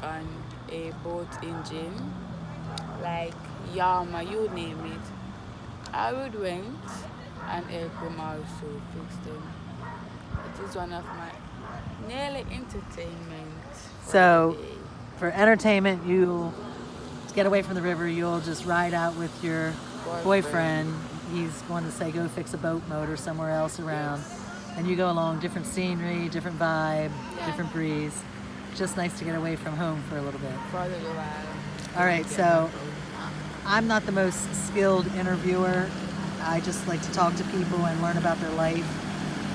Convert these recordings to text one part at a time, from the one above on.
on a boat engine, like Yama, you name it. I would went and help him also fix them. It is one of my nearly entertainment for the So day. for entertainment, you to get away from the river, you'll just ride out with your Boyfriend. boyfriend. He's going to say go fix a boat motor somewhere else around, Yes. and you go along, different scenery, different vibe, Yeah. different breeze. Just nice to get away from home for a little bit. For a little while. All Then we right, get back so home. I'm not the most skilled interviewer. I just like to talk to people and learn about their life.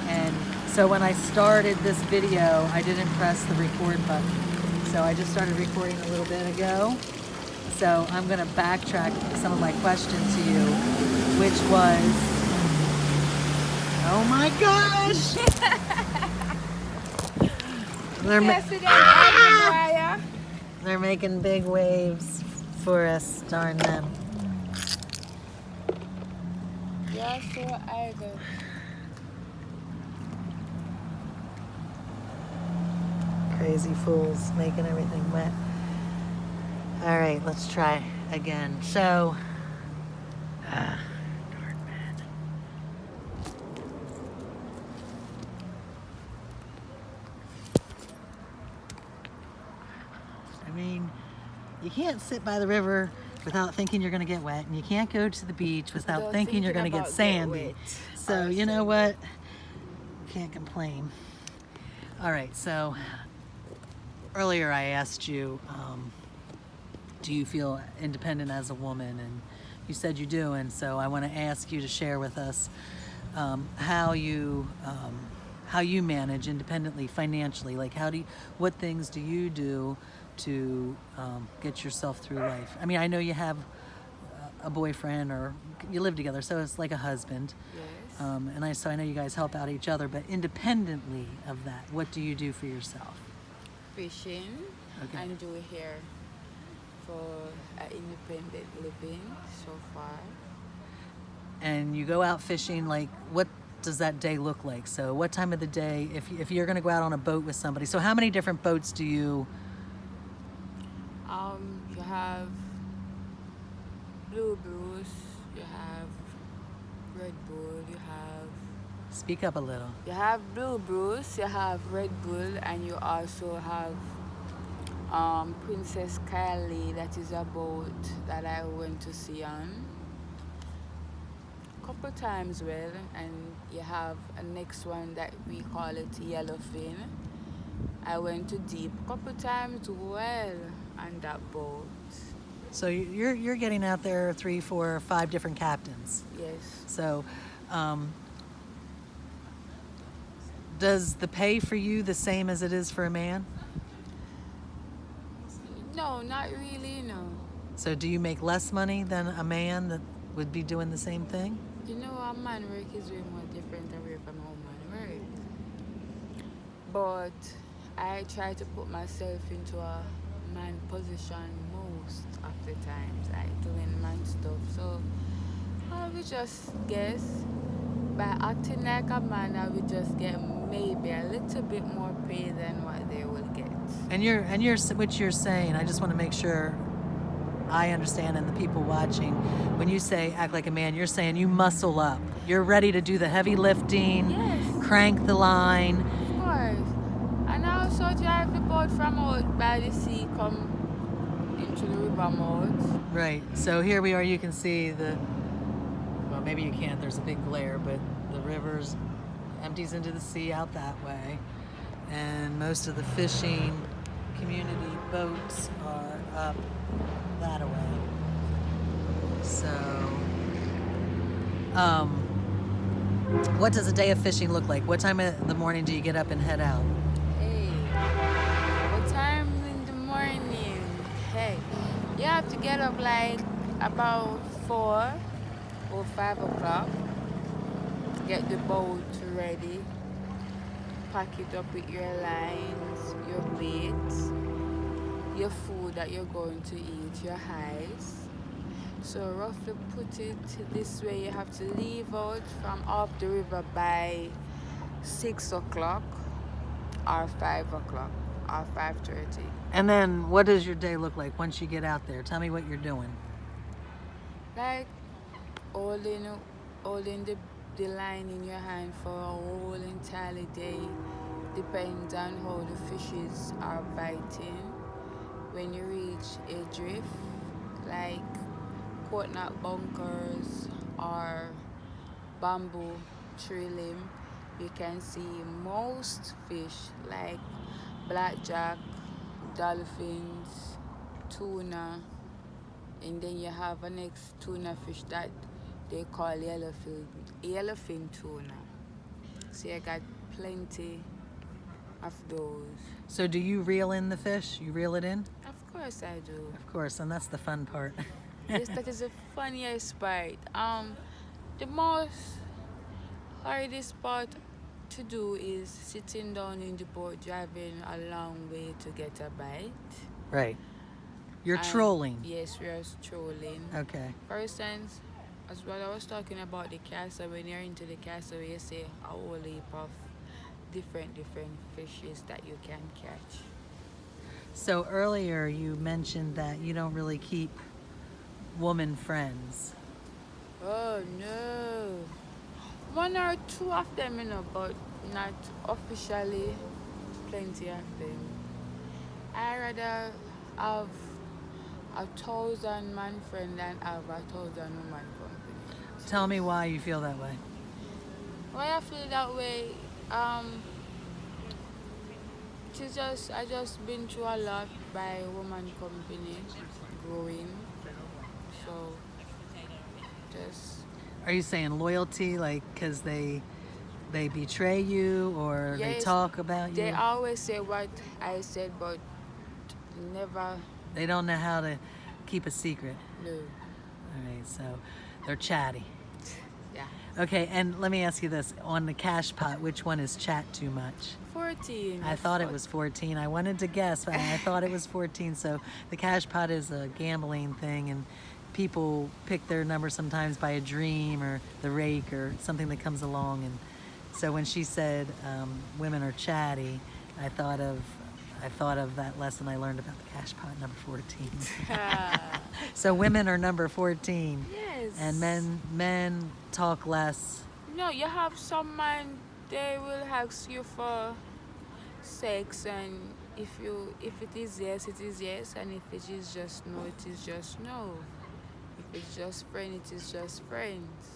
And so when I started this video, I didn't press the record button. So I just started recording a little bit ago. So I'm going to backtrack some of my questions to you, which was, oh my gosh! They're, ma- Yes, it is. they're making big waves for us, darn them. Yeah, so idle. Crazy fools making everything wet. All right, let's try again. So, darn man. I mean, you can't sit by the river without thinking you're going to get wet, and you can't go to the beach without thinking you're going to get sandy. So, you know what? Can't complain. All right, so earlier I asked you, do you feel independent as a woman? And you said you do, and so I want to ask you to share with us how you manage independently financially. Like, what things do you do to get yourself through life? I mean, I know you have a boyfriend or you live together, so it's like a husband. Yes. So I know you guys help out each other, but independently of that, what do you do for yourself? Fishing Okay. and do hair for independent living so far. And you go out fishing, like what does that day look like? So what time of the day, if you're going to go out on a boat with somebody, so how many different boats do you? You have Blue Bruce, you have Red Bull, Speak up a little. you have Blue Bruce, you have Red Bull, and you also have Princess Kylie. That is a boat that I went to see on couple times, well, and you have a next one that we call it Yellowfin. I went to deep couple times, well, on that boat. So you're getting out there 3, 4, 5 different captains. Yes. So does the pay for you the same as it is for a man? No, not really, no. So do you make less money than a man that would be doing the same thing? You know, a man work is way more different away from a woman work. But I try to put myself into a man position most of the times, like doing man stuff. So I would just guess by acting like a man, I would just get maybe a little bit more pay than what they will get. And what you're saying, I just want to make sure I understand and the people watching. When you say act like a man, you're saying you muscle up. You're ready to do the heavy lifting, Yes. crank the line. Of course. And I also drive the boat from out by the sea, come into the river mouth. Right. So here we are. You can see well, maybe you can't. There's a big glare, but the river's empties into the sea out that way. And most of the fishing community boats are up that way. So, what does a day of fishing look like? What time of the morning do you get up and head out? Hey, what time in the morning? Hey, you have to get up like about 4 or 5 o'clock. Get the boat ready. Pack it up with your lines, your baits, your food that you're going to eat, your highs. So roughly put it this way, you have to leave out from off the river by 6 o'clock or 5 o'clock. or 5:30. And then what does your day look like once you get out there? Tell me what you're doing. Like holding holding the line in your hand for a whole entire day depends on how the fishes are biting. When you reach a drift, like coconut bunkers or bamboo tree limb, you can see most fish like blackjack, dolphins, tuna, and then you have a next tuna fish that they call yellowfin tuna. So I got plenty of those. So do you reel in the fish? You reel it in? Of course I do. Of course, and that's the fun part. Yes, that is the funniest part. The most hardest part to do is sitting down in the boat driving a long way to get a bite. Right. You're And trolling. Yes, we are trolling. Okay. For instance, as what I was talking about the castle, when you're into the castle, you see a whole heap of different fishes that you can catch. So earlier you mentioned that you don't really keep woman friends. Oh no. One or two of them, but not officially plenty of them. I rather have 1,000 man friend than have 1,000 woman company. Tell me why you feel that way. Why I feel that way, I just been through a lot by woman company growing. So just Are you saying loyalty, like because they betray you or they yes, talk about you? they always say what I said, but never They don't know how to keep a secret. no. All right, so they're chatty. Yeah. Okay, and let me ask you this. On the cash pot, which one is chat too much? 14. I thought it was 14. I wanted to guess, but I thought it was 14. So the cash pot is a gambling thing, and people pick their number sometimes by a dream or the rake or something that comes along. And so when she said women are chatty, I thought of that lesson I learned about the cash pot, number 14. So women are number 14, Yes. and men talk less. No, you have some man, they will ask you for sex, and if it is yes, it is yes, and if it is just no, it is just no. If it's just friend, it is just friends.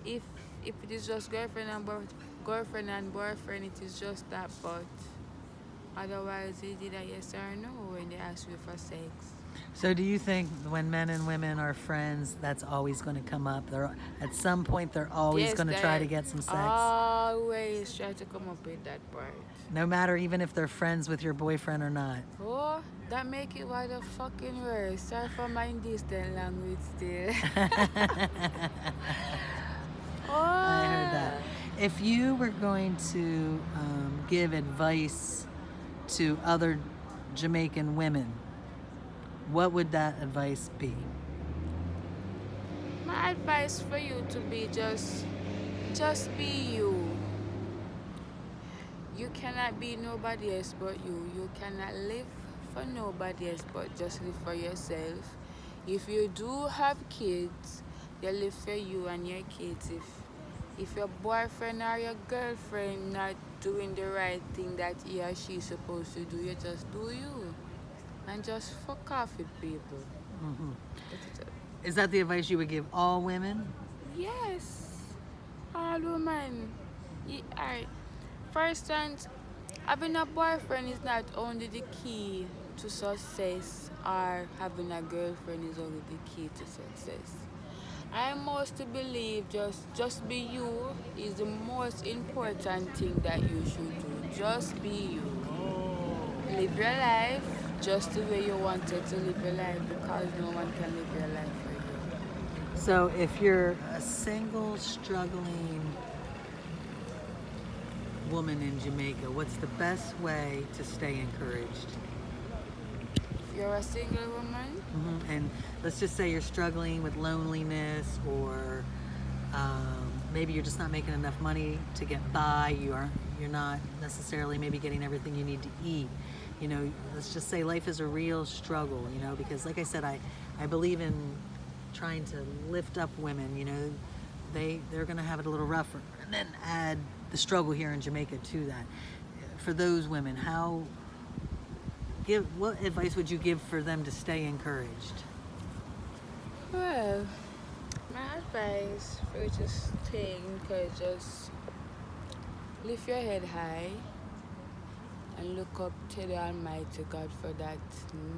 If it is just girlfriend and boyfriend, it is just that. But otherwise, it is a yes or no when they ask you for sex. So do you think when men and women are friends, that's always going to come up? At some point, they're always Yes, going to they try to get some sex? always try to come up with that part. No matter even if they're friends with your boyfriend or not. Oh, that make it why the fucking worse. Sorry for my distant language still. I heard Oh. that. If you were going to give advice to other Jamaican women, what would that advice be? My advice for you to be just be you. You cannot be nobody else but you. You cannot live for nobody else but just live for yourself. If you do have kids, you live for you and your kids. If your boyfriend or your girlfriend not doing the right thing that he or she is supposed to do, you just do you. And just fuck off with people. Hmm. That's it. Is that the advice you would give all women? Yes, all women. Alright. For instance, having a boyfriend is not only the key to success, or having a girlfriend is only the key to success. I mostly believe just be you is the most important thing that you should do. Just be you. Live your life just the way you wanted to live your life, because no one can live your life for you. So if you're a single, struggling woman in Jamaica, what's the best way to stay encouraged? If you're a single woman, And let's just say you're struggling with loneliness, or maybe you're just not making enough money to get by. You you're not necessarily maybe getting everything you need to eat. You know, let's just say life is a real struggle, you know, because like I said, I believe in trying to lift up women, you know, they're going to have it a little rougher, and then add the struggle here in Jamaica to that. For those women, what advice would you give for them to stay encouraged? Well, my advice for you to stay encouraged, just lift your head high and look up to the Almighty God for that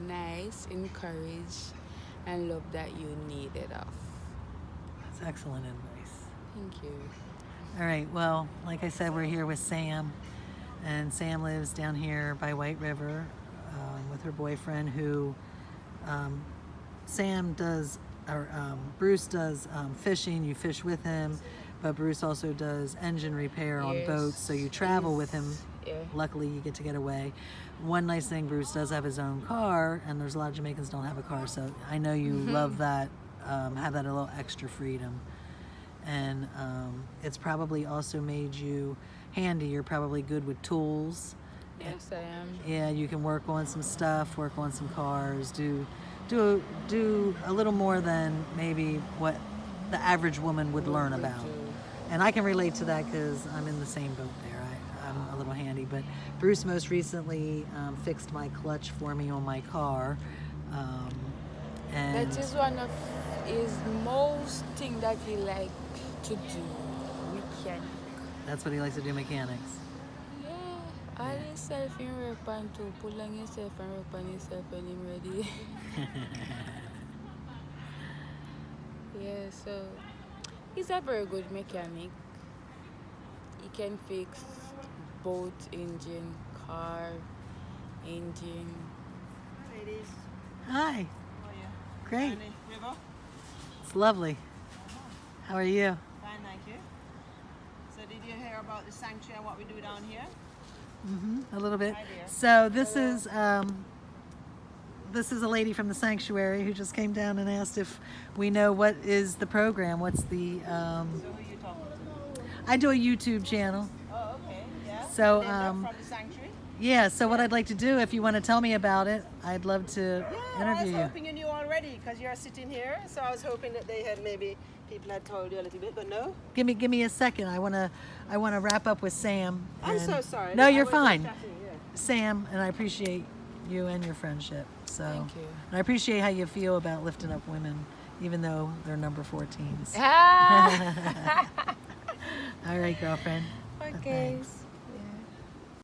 nice, encourage, and love that you needed of. That's excellent advice. Thank you. All right, well, like I said, we're here with Sam, and Sam lives down here by White River with her boyfriend, who Bruce does fishing. You fish with him, but Bruce also does engine repair on boats, so you travel with him. Yeah. Luckily, you get to get away. One nice thing, Bruce does have his own car, and there's a lot of Jamaicans don't have a car, so I know you love that, have that a little extra freedom. And it's probably also made you handy. You're probably good with tools. Yes, I am. Yeah, you can work on some stuff, work on some cars, do a little more than maybe what the average woman would learn about. And I can relate to that because I'm in the same boat there. I'm a little handy, but Bruce most recently fixed my clutch for me on my car. And that is one of his most thing that he like to do, mechanic. That's what he likes to do, mechanics. Yeah, all yourself in work on too. Pull on yourself and work on yourself when you're ready. Yeah, so he's a very good mechanic. He can fix boat engine, car engine. Hi, ladies. Hi. How are you? Great. Down the river? It's lovely. How are you? Fine, thank you. So did you hear about the sanctuary and what we do down here? A little bit. Hi there. So this is a lady from the sanctuary who just came down and asked if we know what is the program. What's the? So who are you talking to? I do a YouTube channel. Oh, okay, yeah. So, Linda from the sanctuary? Yeah. So what I'd like to do, if you want to tell me about it, I'd love to I interview was you. hoping you knew already because you're sitting here. So I was hoping that they had maybe people had told you a little bit, but no. Give me a second. I wanna wrap up with Sam. I'm and- so sorry. No, I you're was just fine. chatting, yeah. Sam, and I appreciate you and your friendship. So, Thank you. And I appreciate how you feel about lifting up women, even though they're number 14s. Ah! All right, girlfriend. Okay. Thanks.